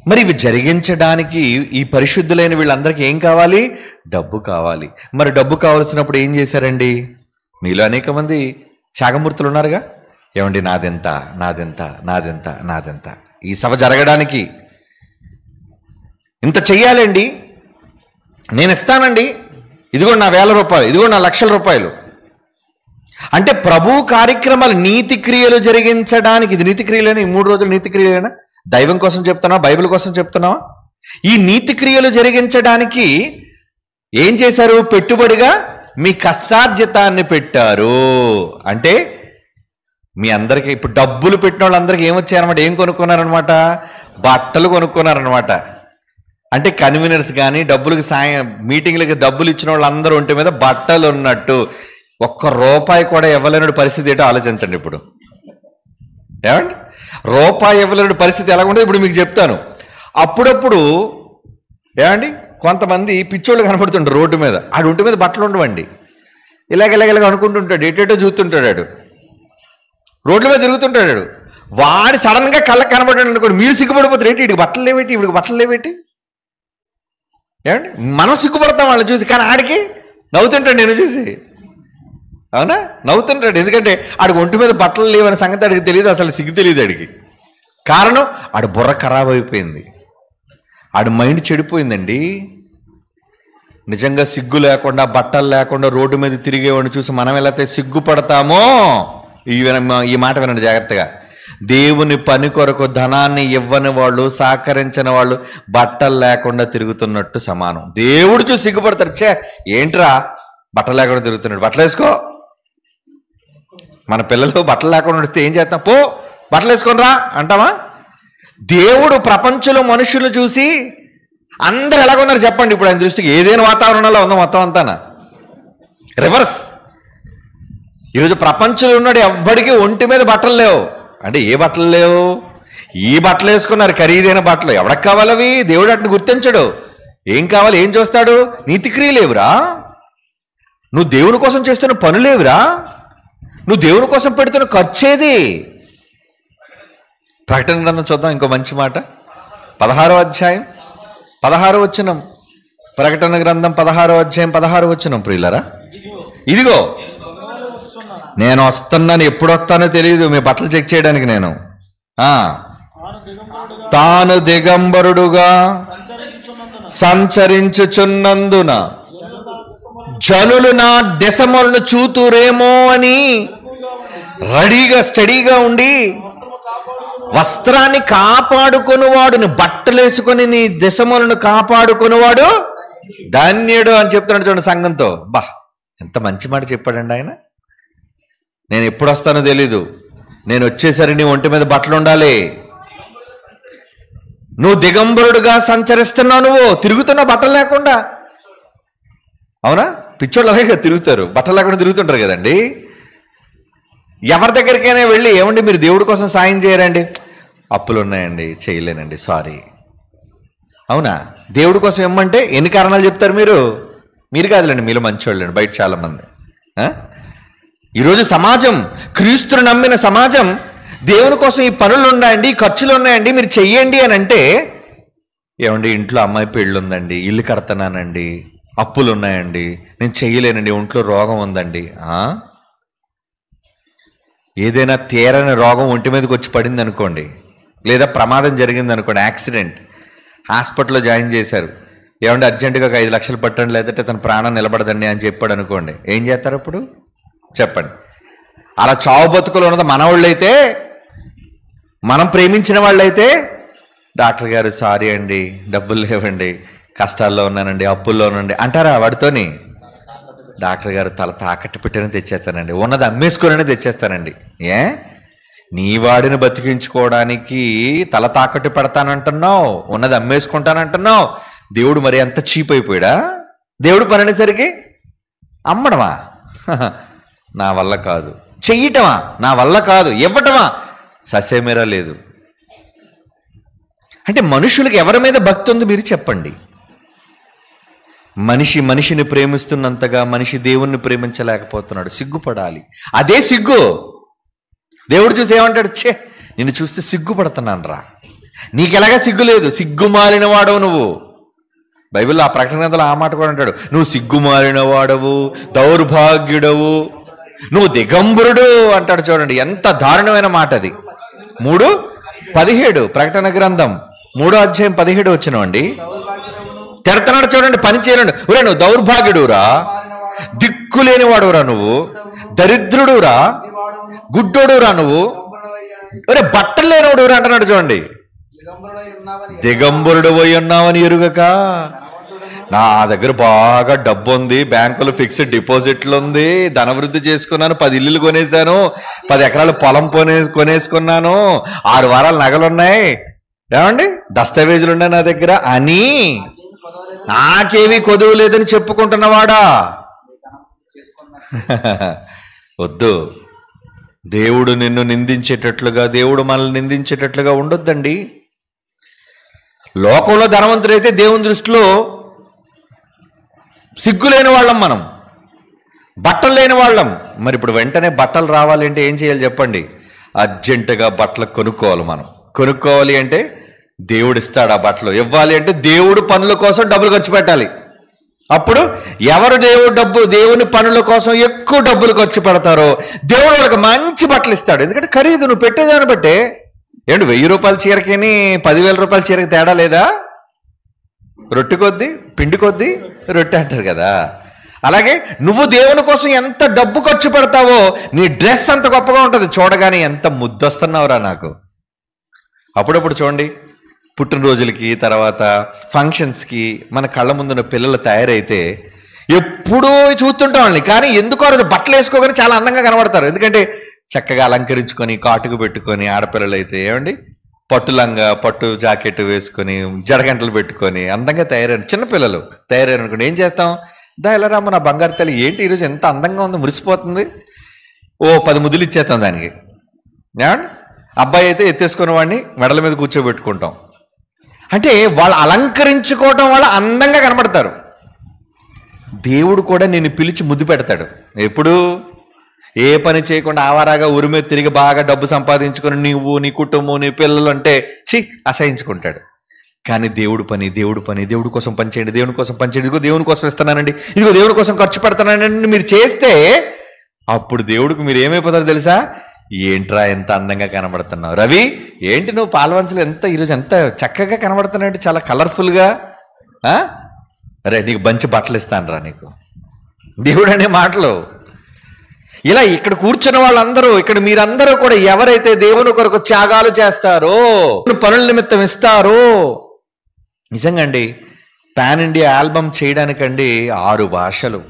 మరి ఇవి జరిగించడానికి ఈ పరిశుద్ధులైన వీళ్ళందరికీ ఏం కావాలి? డబ్బు కావాలి. మరి డబ్బు కావాల్సినప్పుడు ఏం చేశారండి? మీలో అనేక మంది త్యాగమూర్తులు ఉన్నారుగా. ఏమండి, నాదెంత ఈ సభ జరగడానికి ఇంత చెయ్యాలండి, నేను ఇస్తానండి, ఇదిగో నా 1000 రూపాయలు, ఇదిగో నా లక్షల రూపాయలు. అంటే ప్రభు కార్యక్రమాలు, నీతి క్రియలు జరిగించడానికి. ఇది నీతి క్రియలేనా? ఈ 3 రోజులు నీతి క్రియలేనా? దైవం కోసం చెప్తున్నావా, బైబిల్ కోసం చెప్తున్నావా? ఈ నీతి క్రియలు జరిగించడానికి ఏం చేశారు? పెట్టుబడిగా మీ కష్టార్జితాన్ని పెట్టారు. అంటే మీ అందరికీ ఇప్పుడు డబ్బులు పెట్టిన వాళ్ళందరికీ ఏమొచ్చారనమాట? ఏం కొనుక్కున్నారనమాట? బట్టలు కొనుక్కున్నారనమాట. అంటే కన్వీనర్స్ కానీ డబ్బులకి మీటింగ్లకి డబ్బులు ఇచ్చిన వాళ్ళందరూ ఒంటి మీద బట్టలు ఉన్నట్టు. ₹1 కూడా ఇవ్వలేని పరిస్థితి ఏంటో ఆలోచించండి. ఇప్పుడు ఏమండి, ₹1 ఇవ్వలేని పరిస్థితి ఎలా ఉంటుంది ఇప్పుడు మీకు చెప్తాను. అప్పుడప్పుడు ఏమండి, కొంతమంది పిచ్చోళ్ళు కనపడుతుంటారు రోడ్డు మీద. ఆడు ఒంటి మీద బట్టలు ఉండవండి, ఇలాగ అనుకుంటుంటాడు, ఎటేటో చూస్తుంటాడు, రోడ్ల మీద తిరుగుతుంటాడు. వాడి సడన్గా కళ్ళకి కనబడ్డాడు అనుకోండి, మీరు సిగ్గుపడిపోతారు. ఏంటి వీడికి బట్టలు లేవేటి, ఏమండి, మనం సిగ్గుపడతాం వాళ్ళని చూసి, కానీ ఆడికి నవ్వుతుంటాడు నేను చూసి. అవునా, నవ్వుతుంటాడు. ఎందుకంటే ఆడికి ఒంటి మీద బట్టలు లేవనే సంగతి ఆడికి తెలియదు, అసలు సిగ్గు తెలియదు ఆడికి. కారణం, ఆడి బుర్ర ఖరాబ్ అయిపోయింది, ఆడి మైండ్ చెడిపోయిందండి. నిజంగా సిగ్గు లేకుండా, బట్టలు లేకుండా రోడ్డు మీద తిరిగేవాడిని చూసి మనం ఎలా సిగ్గుపడతామో, ఈ మాట వినండి జాగ్రత్తగా. దేవుని పని కొరకు ధనాన్ని ఇవ్వని వాళ్ళు, సహకరించిన వాళ్ళు బట్టలు లేకుండా తిరుగుతున్నట్టు సమానం. దేవుడు చూసి సిగ్గుపడతారు. ఏంట్రా బట్టలు లేకుండా తిరుగుతున్నాడు, బట్టలు వేసుకో. మన పిల్లలు బట్టలు లేకుండా వస్తే ఏం చేస్తాం? పో బట్టలు వేసుకొని రా అంటామా? దేవుడు ప్రపంచంలో మనుషులు చూసి అందరు ఎలాగొన్నారు చెప్పండి. ఇప్పుడు ఆయన దృష్టికి ఏదైనా వాతావరణంలో ఉందో మొత్తం అంతానా? రివర్స్. ఈరోజు ప్రపంచంలో ఉన్నాడు ఎవ్వడికి ఒంటి మీద బట్టలు లేవు. అంటే ఏ బట్టలు లేవు? ఈ బట్టలు వేసుకున్నారు, ఖరీదైన బట్టలు. ఎవరికి కావాలవి? దేవుడు అట్ని గుర్తించడు. ఏం కావాలి, ఏం చూస్తాడు? నీతిక్రియ లేవురా, నువ్వు దేవుని కోసం చేస్తున్న పనులేవురా, నువ్వు దేవుని కోసం పెడుతున్న ఖర్చేది. ప్రకటన గ్రంథం చూద్దాం, ఇంకో మంచి మాట. 16వ అధ్యాయం 16వ వచనం. ప్రకటన గ్రంథం 16వ అధ్యాయం 16వ వచనం ప్రియులరా, ఇదిగో నేను వస్తున్నాను, ఎప్పుడు వస్తానో తెలియదు, మీ బట్టలు చెక్ చేయడానికి నేను. తాను దిగంబరుడుగా సంచరించుచున్నందున జనులు నా దెసములను చూతురేమో అని రెడీగా స్టడీగా ఉండి వస్త్రాన్ని కాపాడుకొనివాడు, నీ బట్టలు వేసుకొని నీ దశములను కాపాడుకొనివాడు ధన్యుడు అని చెప్తున్నాడు చూడండి సంఘంతో. బా, ఎంత మంచి మాట చెప్పాడండి ఆయన. నేను ఎప్పుడు వస్తానో తెలీదు, నేను వచ్చేసరి నీ ఒంటి మీద బట్టలు ఉండాలి. నువ్వు దిగంబరుడుగా సంచరిస్తున్నావు, నువ్వు తిరుగుతున్నావు బట్టలు లేకుండా. అవునా? పిచ్చోళ్ళు అలాగే తిరుగుతారు, బట్టలు లేకుండా తిరుగుతుంటారు కదండి. ఎవరి దగ్గరికైనా వెళ్ళి, ఏమండి మీరు దేవుడి కోసం సాయం చేయరండి, అప్పులు ఉన్నాయండి, చేయలేనండి, సారీ. అవునా? దేవుడి కోసం ఇమ్మంటే ఎన్ని కారణాలు చెప్తారు మీరు కాదులేండి, మీలో మంచివాళ్ళండి, బయట చాలామంది. ఈరోజు సమాజం, క్రీస్తుని నమ్మిన సమాజం దేవుని కోసం ఈ పనులు ఉన్నాయండి, ఈ ఖర్చులు ఉన్నాయండి, మీరు చెయ్యండి అని అంటే, ఏమండి ఇంట్లో అమ్మాయి పెళ్ళి ఉందండి, ఇల్లు కడతానండి, అప్పులు ఉన్నాయండి, నేను చెయ్యలేనండి, ఒంట్లో రోగం ఉందండి. ఏదైనా తీరని రోగం ఒంటి మీదకి వచ్చి పడింది అనుకోండి, లేదా ప్రమాదం జరిగింది అనుకోండి, యాక్సిడెంట్, హాస్పిటల్లో జాయిన్ చేశారు, ఏమంటే అర్జెంటుగా 5 లక్షలు పట్టండి లేదంటే తన ప్రాణం నిలబడదండి అని చెప్పాడు అనుకోండి, ఏం చేస్తారు అప్పుడు చెప్పండి? అలా చావు బతుకులు ఉన్నది మనవాళ్ళైతే, మనం ప్రేమించిన వాళ్ళైతే, డాక్టర్ గారు సారీ అండి, డబ్బులు లేవండి, కష్టాల్లో ఉన్నానండి, అప్పుల్లో ఉన్నానండి అంటారా వాడితోని? డాక్టర్ గారు తల తాకట్టు పెట్టని తెచ్చేస్తానండి, ఉన్నది అమ్మేసుకోనని తెచ్చేస్తానండి. నీ వాడిని బతికించుకోవడానికి తల తాకట్టు పెడతానంటున్నావు, ఉన్నది అమ్మేసుకుంటానంటున్నావు. దేవుడు మరి ఎంత చీప్ అయిపోయాడా? దేవుడు పని అనేసరికి అమ్మడమా నా వల్ల కాదు, చెయ్యటమా నా వల్ల కాదు, ఇవ్వటమా ససేమేరా లేదు. అంటే మనుషులకు ఎవరి మీద భక్తి ఉంది మీరు చెప్పండి? మనిషిని ప్రేమిస్తున్నంతగా మనిషి దేవుణ్ణి ప్రేమించలేకపోతున్నాడు, సిగ్గుపడాలి. అదే సిగ్గు. దేవుడు చూసి ఏమంటాడు? ఛే, నిన్ను చూస్తే సిగ్గుపడుతున్నాను రా, నీకెలాగా సిగ్గు లేదు, సిగ్గుమాలిన వాడవు నువ్వు. బైబిల్లో ఆ ప్రకటన గ్రంథంలో ఆ మాట కూడా అంటాడు, నువ్వు సిగ్గుమాలిన వాడవు, దౌర్భాగ్యుడవు, నువ్వు దిగంబరుడు అంటాడు. చూడండి ఎంత దారుణమైన మాట అది. 3:17 ప్రకటన గ్రంథం 3వ అధ్యాయం 17 వచ్చినవండి. తిడతన్నాడు చూడండి, పని చేయనండి. ఒరే నువ్వు దౌర్భాగ్యుడురా, దిక్కులేని వాడురా, నువ్వు దరిద్రుడురా, గుడ్డోడురా, నువ్వు ఒరే బట్టలు లేనివాడురా అంటున్నాడు చూడండి. దిగంబరుడు పోయి ఉన్నావని ఎరుగక, నా దగ్గర బాగా డబ్బు ఉంది, బ్యాంకులో ఫిక్స్డ్ డిపాజిట్లు ఉంది, ధనవృద్ధి చేసుకున్నాను, 10 ఇల్లులు కొనేసాను, 10 ఎకరాలు పొలం కొనేసుకున్నాను, 6 వారాల నగలున్నాయి, ఏమండి దస్తావేజులు ఉన్నాయి నా దగ్గర అని నాకేమీ కొదువు లేదని చెప్పుకుంటున్నవాడా? వద్దు. దేవుడు నిన్ను నిందించేటట్లుగా, దేవుడు మనల్ని నిందించేటట్లుగా ఉండొద్దండి. లోకంలో ధనవంతుడైతే దేవుని దృష్టిలో సిగ్గులేని వాళ్ళం, మనం బట్టలు లేని వాళ్ళం. మరి ఇప్పుడు వెంటనే బట్టలు రావాలి అంటే ఏం చేయాలి చెప్పండి? అర్జెంటుగా బట్టలు కొనుక్కోవాలి. మనం కొనుక్కోవాలి అంటే దేవుడు ఇస్తాడు ఆ బట్టలు. ఇవ్వాలి అంటే దేవుడు పనుల కోసం డబ్బులు ఖర్చు పెట్టాలి. అప్పుడు ఎవరు దేవుని పనుల కోసం ఎక్కువ డబ్బులు ఖర్చు పెడతారో దేవుడు వాళ్ళకి మంచి బట్టలు ఇస్తాడు. ఎందుకంటే ఖరీదు నువ్వు పెట్టేదాన్ని బట్టే. ఏంటి 1000 రూపాయల చీరకిని 10,000 రూపాయల చీరకి తేడా లేదా? రొట్టె కొద్దీ పిండి కొద్దీ రొట్టె అంటారు కదా. అలాగే నువ్వు దేవుని కోసం ఎంత డబ్బు ఖర్చు పెడతావో నీ డ్రెస్ అంత గొప్పగా ఉంటుంది. చూడగానే ఎంత ముద్దొస్తున్నావురా నాకు. అప్పుడప్పుడు చూడండి, పుట్టినరోజులకి తర్వాత ఫంక్షన్స్కి మన కళ్ళ ముందున్న పిల్లలు తయారైతే ఎప్పుడూ చూస్తుంటాం వాళ్ళని. కానీ ఎందుకో రోజు బట్టలు వేసుకోగానే చాలా అందంగా కనబడతారు. ఎందుకంటే చక్కగా అలంకరించుకొని కాటుకు పెట్టుకొని, ఆడపిల్లలు అయితే ఏమండి పట్టు లంగా పట్టు జాకెట్ వేసుకొని జడగంటలు పెట్టుకొని అందంగా తయారైన చిన్నపిల్లలు తయారైన అనుకోండి, ఏం చేస్తాం? దా ఎలా రామ్మ నా బంగారు తల్లి, ఏంటి ఈరోజు ఎంత అందంగా ఉంది, మురిసిపోతుంది, ఓ 10 ముద్దులు ఇచ్చేస్తాం దానికి. ఏమండి అబ్బాయి అయితే ఎత్తేసుకున్న వాడిని మెడల మీద కూర్చోబెట్టుకుంటాం. అంటే వాళ్ళు అలంకరించుకోవటం వల్ల అందంగా కనబడతారు. దేవుడు కూడా నిన్ను పిలిచి ముద్దు పెడతాడు. ఎప్పుడు? ఏ పని చేయకుండా ఆవారాగా ఊరి మీద తిరిగి బాగా డబ్బు సంపాదించుకొని నువ్వు నీ కుటుంబం నీ పిల్లలు అంటే అసహించుకుంటాడు. కానీ దేవుడు పని, దేవుడి కోసం పనిచేయండి, దేవుని కోసం పనిచేయండి, ఇదిగో దేవుని కోసం ఇస్తున్నానండి, ఇదిగో దేవుని కోసం ఖర్చు పెడతానండి మీరు చేస్తే అప్పుడు దేవుడికి మీరు ఏమైపోతారో తెలుసా? ఏంట్రా ఎంత అందంగా కనబడుతున్నావు రవి, ఏంటి నువ్వు పాలవంచలు ఎంత ఈరోజు ఎంత చక్కగా కనబడుతున్నావు, చాలా కలర్ఫుల్గా, అరే నీకు మంచి బట్టలు ఇస్తాను రా నీకు, దేవుడు అనే మాటలు. ఇలా ఇక్కడ కూర్చున్న వాళ్ళందరూ, ఇక్కడ మీరందరూ కూడా ఎవరైతే దేవుని కొరకు త్యాగాలు చేస్తారో, పనుల నిమిత్తం ఇస్తారో, నిజంగా అండి పాన్ ఇండియా ఆల్బమ్ చేయడానికండి 6 భాషలు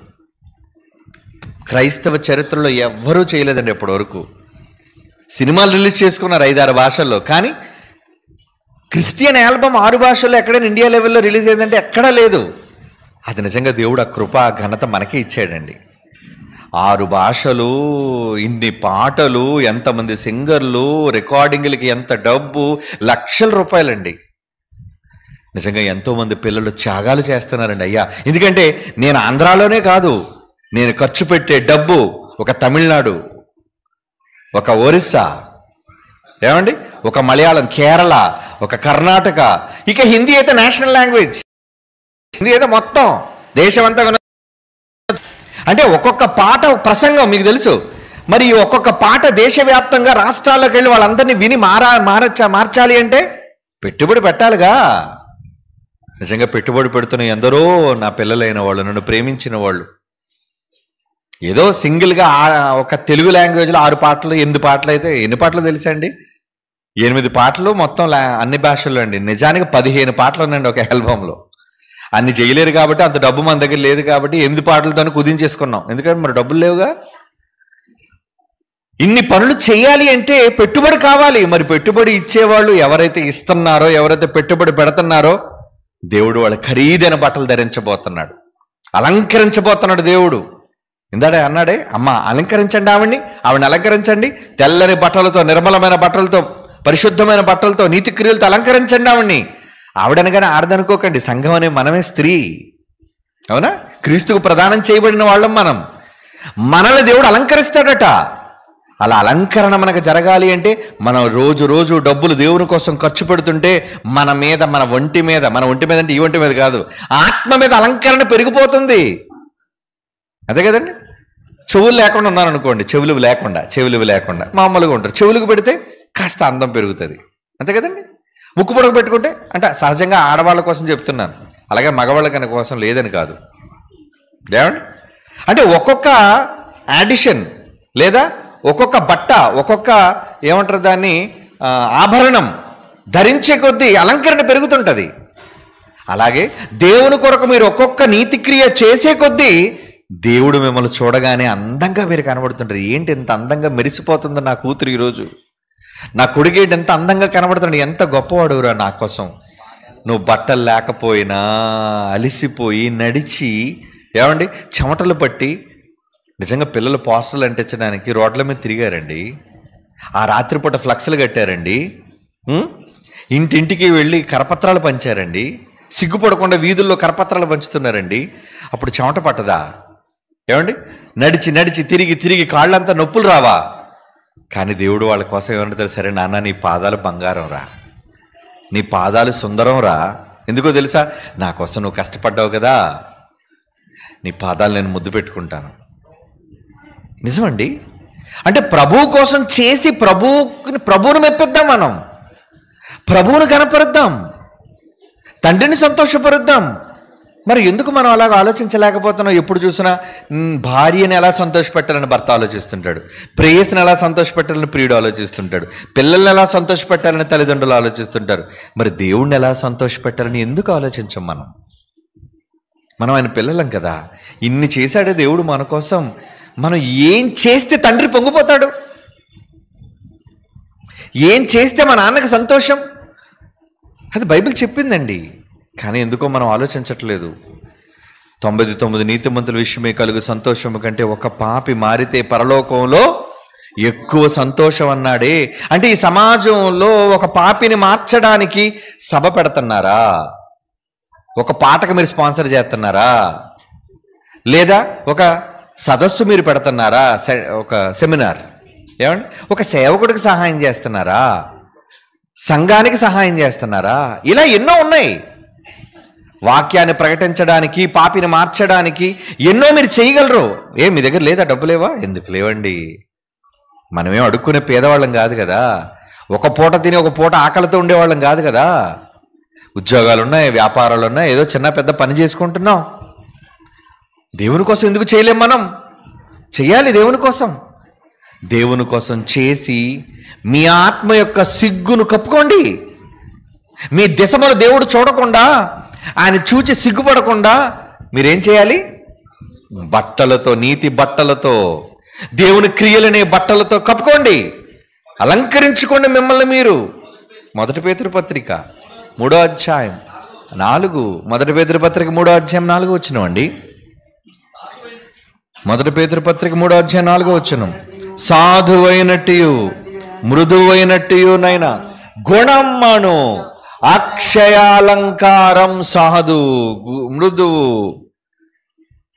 క్రైస్తవ చరిత్రలో ఎవ్వరూ చేయలేదండి ఇప్పటి వరకు. సినిమాలు రిలీజ్ చేసుకున్నారు 5-6 భాషల్లో, కానీ క్రిస్టియన్ ఆల్బమ్ 6 భాషల్లో ఎక్కడైనా ఇండియా లెవెల్లో రిలీజ్ అయిందంటే ఎక్కడా లేదు. అది నిజంగా దేవుడు ఆ కృప ఘనత మనకే ఇచ్చాడండి. 6 భాషలు, ఇన్ని పాటలు, ఎంతమంది సింగర్లు, రికార్డింగ్లకి ఎంత డబ్బు, లక్షల రూపాయలండి. నిజంగా ఎంతోమంది పిల్లలు త్యాగాలు చేస్తున్నారండి అయ్యా. ఎందుకంటే నేను ఆంధ్రాలోనే కాదు, నేను ఖర్చు పెట్టే డబ్బు ఒక తమిళనాడు, ఒక ఒరిస్సా, ఏమండి, ఒక మలయాళం, కేరళ, ఒక కర్ణాటక, ఇక హిందీ అయితే నేషనల్ లాంగ్వేజ్, హిందీ అయితే మొత్తం దేశమంతా. అంటే ఒక్కొక్క పాట ప్రసంగం మీకు తెలుసు. మరి ఒక్కొక్క పాట దేశవ్యాప్తంగా రాష్ట్రాల్లోకి వెళ్ళి వాళ్ళందరినీ విని మార్చాలి అంటే పెట్టుబడి పెట్టాలిగా. నిజంగా పెట్టుబడి పెడుతున్న ఎందరో నా పిల్లలైన వాళ్ళు, నన్ను ప్రేమించిన వాళ్ళు, ఏదో సింగిల్గా ఒక తెలుగు లాంగ్వేజ్లో 6 పాటలు 8 పాటలు అయితే ఎన్ని పాటలు తెలుసండి? 8 పాటలు మొత్తం అన్ని భాషల్లో అండి. నిజానికి 15 పాటలు ఉన్నాయండి ఒక ఆల్బంలో. అన్ని చేయలేరు కాబట్టి, అంత డబ్బు మన దగ్గర లేదు కాబట్టి 8 పాటలతోనే కుదించేసుకున్నాం. ఎందుకంటే మరి డబ్బులు లేవుగా. ఇన్ని పనులు చేయాలి అంటే పెట్టుబడి కావాలి. మరి పెట్టుబడి ఇచ్చేవాళ్ళు ఎవరైతే ఇస్తున్నారో, ఎవరైతే పెట్టుబడి పెడుతున్నారో, దేవుడు వాళ్ళ ఖరీదైన బట్టలు ధరించబోతున్నాడు, అలంకరించబోతున్నాడు దేవుడు. ఇందాడే అన్నాడే, అమ్మ అలంకరించండి ఆవిడ్ని అలంకరించండి, తెల్లని బట్టలతో, నిర్మలమైన బట్టలతో, పరిశుద్ధమైన బట్టలతో, నీతి క్రియలతో అలంకరించండి ఆవిడ్ని. ఆవిడనగానే ఆడదనుకోకండి, సంఘం అనే మనమే స్త్రీ, అవునా? క్రీస్తుకు ప్రదానం చేయబడిన వాళ్ళం మనం. మనల్ని దేవుడు అలంకరిస్తాడట. అలా అలంకరణ మనకు జరగాలి అంటే మనం రోజు రోజు డబ్బులు దేవుని కోసం ఖర్చు పెడుతుంటే మన మీద, మన ఒంటి మీద అంటే ఈ ఒంటి మీద కాదు, ఆత్మ మీద అలంకరణ పెరిగిపోతుంది. అదే కదండి. చెవులు లేకుండా ఉన్నారనుకోండి, చెవులు లేకుండా మామూలుగా ఉంటారు. చెవులకు పెడితే కాస్త అందం పెరుగుతుంది, అంతే కదండి. ముక్కు పొడక పెట్టుకుంటే, అంటే సహజంగా ఆడవాళ్ళ కోసం చెప్తున్నాను, అలాగే మగవాళ్ళ కనుక కోసం లేదని కాదు, ఏమండి. అంటే ఒక్కొక్క యాడిషన్ లేదా ఒక్కొక్క బట్ట, ఒక్కొక్క ఏమంటారు దాన్ని, ఆభరణం ధరించే కొద్దీ అలంకరణ పెరుగుతుంటుంది. అలాగే దేవుని కొరకు మీరు ఒక్కొక్క నీతిక్రియ చేసే కొద్దీ దేవుడు మిమ్మల్ని చూడగానే అందంగా మీరు కనబడుతుంటారు. ఏంటి ఎంత అందంగా మెరిసిపోతుందో నా కూతురు ఈరోజు, నా కొడుకేంటి ఎంత అందంగా కనబడుతున్నాడు, ఎంత గొప్పవాడురా నా కోసం. నువ్వు బట్టలు లేకపోయినా అలిసిపోయి నడిచి, ఏమండి, చెమటలు పట్టి, నిజంగా పిల్లలు పోస్టర్లు అంటించడానికి రోడ్ల మీద తిరిగారండి. ఆ రాత్రిపూట ఫ్లక్స్లు కట్టారండి, ఇంటింటికి వెళ్ళి కరపత్రాలు పంచారండి, సిగ్గుపడకుండా వీధుల్లో కరపత్రాలు పంచుతున్నారండి. అప్పుడు చెమట పట్టదా? ఏమండి, నడిచి నడిచి తిరిగి తిరిగి కాళ్ళంతా నొప్పులు రావా? కానీ దేవుడు వాళ్ళ కోసం ఏమంటారు, సరే నాన్న నీ పాదాలు బంగారం రా, నీ పాదాలు సుందరం రా. ఎందుకో తెలుసా? నా కోసం నువ్వు కష్టపడ్డావు కదా, నీ పాదాలు నేను ముద్దు పెట్టుకుంటాను. నిజమండి. అంటే ప్రభువు కోసం చేసి ప్రభువును మెప్పిద్దాం, మనం ప్రభువును కనపరుద్దాం, తండ్రిని సంతోషపరుద్దాం. మరి ఎందుకు మనం అలాగ ఆలోచించలేకపోతున్నాం? ఎప్పుడు చూసినా భార్యని ఎలా సంతోషపెట్టాలని భర్త ఆలోచిస్తుంటాడు, ప్రేయస్ని ఎలా సంతోషపెట్టాలని ప్రియుడు ఆలోచిస్తుంటాడు, పిల్లల్ని ఎలా సంతోషపెట్టాలని తల్లిదండ్రులు ఆలోచిస్తుంటారు. మరి దేవుణ్ణి ఎలా సంతోషపెట్టాలని ఎందుకు ఆలోచించం? మనం ఆయన పిల్లలం కదా. ఇన్ని చేశాడే దేవుడు మన కోసం. మనం ఏం చేస్తే తండ్రి పొంగిపోతాడు, ఏం చేస్తే మా నాన్నకి సంతోషం, అది బైబిల్ చెప్పిందండి. కానీ ఎందుకో మనం ఆలోచించట్లేదు. 99 నీతిమంతుల విషయమే కలుగు సంతోషము కంటే ఒక పాపి మారితే పరలోకంలో ఎక్కువ సంతోషం అన్నాడే. అంటే ఈ సమాజంలో ఒక పాపిని మార్చడానికి సభ పెడుతున్నారా? ఒక పాటకు మీరు స్పాన్సర్ చేస్తున్నారా? లేదా ఒక సదస్సు మీరు పెడుతున్నారా? ఒక సెమినార్, ఏమండి, ఒక సేవకుడికి సహాయం చేస్తున్నారా? సంఘానికి సహాయం చేస్తున్నారా? ఇలా ఎన్నో ఉన్నాయి. వాక్యాన్ని ప్రకటించడానికి, పాపిని మార్చడానికి ఎన్నో మీరు చేయగలరు. మీ దగ్గర లేదా? డబ్బు లేవా? ఎందుకు లేవండి? మనమేం అడుక్కునే పేదవాళ్ళం కాదు కదా. ఒక పూట తిని ఒక పూట ఆకలితో ఉండేవాళ్ళం కాదు కదా. ఉద్యోగాలు ఉన్నాయి, వ్యాపారాలు ఉన్నాయి, ఏదో చిన్న పెద్ద పని చేసుకుంటున్నాం. దేవుని కోసం ఎందుకు చేయలేం? మనం చెయ్యాలి దేవుని కోసం. దేవుని కోసం చేసి మీ ఆత్మ యొక్క సిగ్గును కప్పుకోండి. మీ దిశములు దేవుడు చూడకుండా, ఆయన చూచి సిగ్గుపడకుండా మీరేం చేయాలి? బట్టలతో, నీతి బట్టలతో, దేవుని క్రియలనే బట్టలతో కప్పుకోండి, అలంకరించుకోండి మిమ్మల్ని మీరు. 1 పేతురు పత్రిక 3వ అధ్యాయం 4. 1 పేతురు పత్రిక 3వ అధ్యాయం 4వ వచనం అండి. 1 పేతురు పత్రిక 3వ అధ్యాయం 4వ వచనం. సాధువైనట్టు మృదువైనట్టునైనా గుణమ్మను అక్షయాలంకారం. సాధు, మృదువు,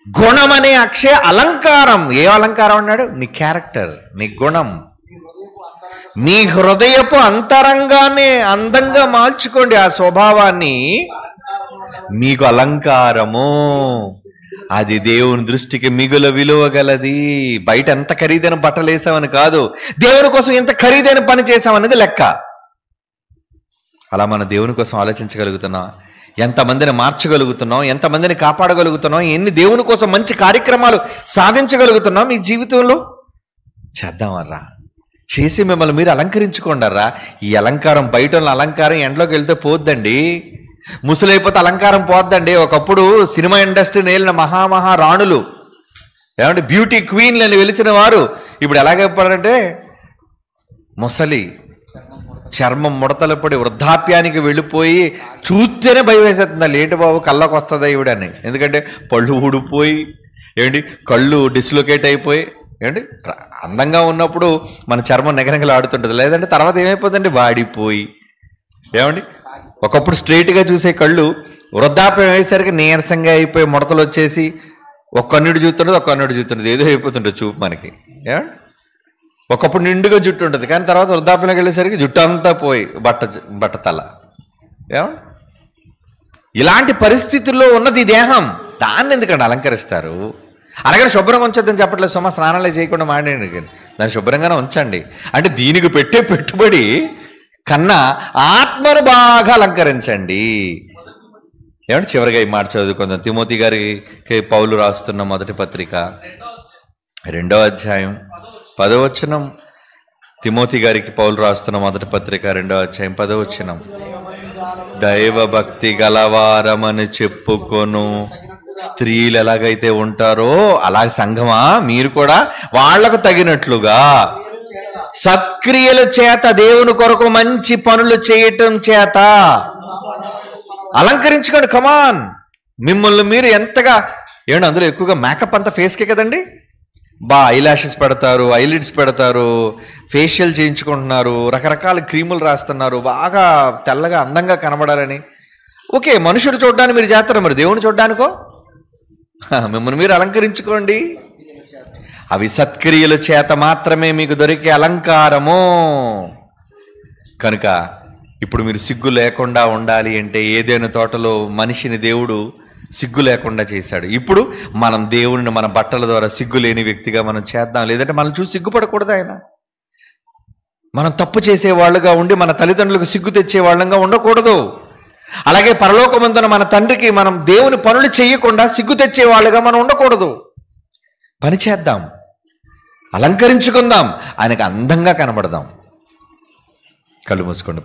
గుణం అనే అక్షయ అలంకారం. ఏ అలంకారం అన్నాడు? నీ క్యారెక్టర్, నీ గుణం, నీ హృదయపు అంతరంగాన్ని అందంగా మార్చుకోండి. ఆ స్వభావాన్ని మీకు అలంకారము. అది దేవుని దృష్టికి మిగుల విలువ గలది. బయట ఎంత ఖరీదైన బట్టలు వేసామని కాదు, దేవుని కోసం ఎంత ఖరీదైన పని చేసామనేది లెక్క. అలా మన దేవుని కోసం ఆలోచించగలుగుతున్నాం, ఎంతమందిని మార్చగలుగుతున్నాం, ఎంతమందిని కాపాడగలుగుతున్నాం, ఎన్ని దేవుని కోసం మంచి కార్యక్రమాలు సాధించగలుగుతున్నాం ఈ జీవితంలో. చేద్దామర్రా, చేసి మిమ్మల్ని మీరు అలంకరించుకోండర్రా. ఈ అలంకారం, బయట ఉన్న అలంకారం ఎండలోకి వెళ్తే పోద్దండి, ముసలైపోతే అలంకారం పోద్దండి. ఒకప్పుడు సినిమా ఇండస్ట్రీ నేలిన మహారాణులు, ఏమంటే బ్యూటీ క్వీన్లు అని వెలిసిన వారు ఇప్పుడు ఎలాగైపోయారంటే ముసలి, చర్మం ముడతలు పడి వృద్ధాప్యానికి వెళ్ళిపోయి చూస్తేనే భయం వేసేస్తుంది. ఏంటి బాబు కళ్ళకు వస్తుందా ఈవిడని. ఎందుకంటే పళ్ళు ఊడిపోయి, ఏంటి కళ్ళు డిస్లొకేట్ అయిపోయి, ఏంటి అందంగా ఉన్నప్పుడు మన చర్మం నెగనెగలు ఆడుతుంటుంది, లేదంటే తర్వాత ఏమైపోతుందండి వాడిపోయి. ఏమండి ఒకప్పుడు స్ట్రైట్గా చూసే కళ్ళు వృద్ధాప్యం అయ్యేసరికి నీరసంగా అయిపోయి ముడతలు వచ్చేసి ఒక కన్నుడు చూస్తుంటుంది, ఒక కన్నుడు చూస్తుంటుంది, ఏదో అయిపోతుంటుంది చూపు మనకి. ఏమండి ఒకప్పుడు నిండుగా జుట్టు ఉంటుంది, కానీ తర్వాత వృద్ధాప్యంలోకి వెళ్ళేసరికి జుట్టు అంతా పోయి బట్ట తల. ఏమండి ఇలాంటి పరిస్థితుల్లో ఉన్నది ఈ దేహం. దాన్ని ఎందుకంటే అలంకరిస్తారు? అలాగే శుభ్రంగా ఉంచొద్దని చెప్పట్లేదు సుమా, స్నానాలే చేయకుండా మాడండి, దాన్ని శుభ్రంగానే ఉంచండి. అంటే దీనికి పెట్టే పెట్టుబడి కన్నా ఆత్మను బాగా అలంకరించండి. ఏమంటే చివరిగా ఈ మాట చదువుకుందాం. తిమోతి గారికి పౌలు రాస్తున్న 1 పత్రిక 2వ అధ్యాయం 10వ వచనం. తిమోతి గారికి పౌలు రాస్తున్న 1 పత్రిక 2వ అధ్యాయం 10వ వచనం. దైవ భక్తి గలవారమని చెప్పుకొను స్త్రీలు ఎలాగైతే ఉంటారో అలాగే సంఘమా మీరు కూడా వాళ్లకు తగినట్లుగా సత్క్రియల చేత దేవుని కొరకు మంచి పనులు చేయటం చేత అలంకరించుకోండి. కమాన్, మిమ్మల్ని మీరు ఎంతగా ఏమంటే అందులో ఎక్కువగా మేకప్ అంతా ఫేస్కే కదండి. ఐలాషెస్ పెడతారు, ఐలిడ్స్ పెడతారు, ఫేషియల్ చేయించుకుంటున్నారు, రకరకాల క్రీములు రాస్తున్నారు బాగా తెల్లగా అందంగా కనబడాలని. ఓకే, మనుషుడు చూడడానికి మీరు చేస్తారు, మరి దేవుని చూడడానికో మిమ్మల్ని మీరు అలంకరించుకోండి. అవి సత్క్రియల చేత మాత్రమే మీకు దొరికే అలంకారము. కనుక ఇప్పుడు మీరు సిగ్గు లేకుండా ఉండాలి అంటే ఏదైనా తోటలో మనిషిని దేవుడు సిగ్గు లేకుండా చేశాడు. ఇప్పుడు మనం దేవుడిని మన బట్టల ద్వారా సిగ్గు లేని వ్యక్తిగా మనం చేద్దాం. లేదంటే మనం చూసి సిగ్గుపడకూడదు. ఆయన మనం తప్పు చేసేవాళ్ళుగా ఉండి మన తల్లిదండ్రులకు సిగ్గు తెచ్చే వాళ్ళంగా ఉండకూడదు. అలాగే పరలోకమందున మన తండ్రికి మనం దేవుని పనులు చేయకుండా సిగ్గు తెచ్చే వాళ్ళుగా మనం ఉండకూడదు. పని చేద్దాం, అలంకరించుకుందాం, ఆయనకు అందంగా కనబడదాం. కళ్ళు మూసుకోండి.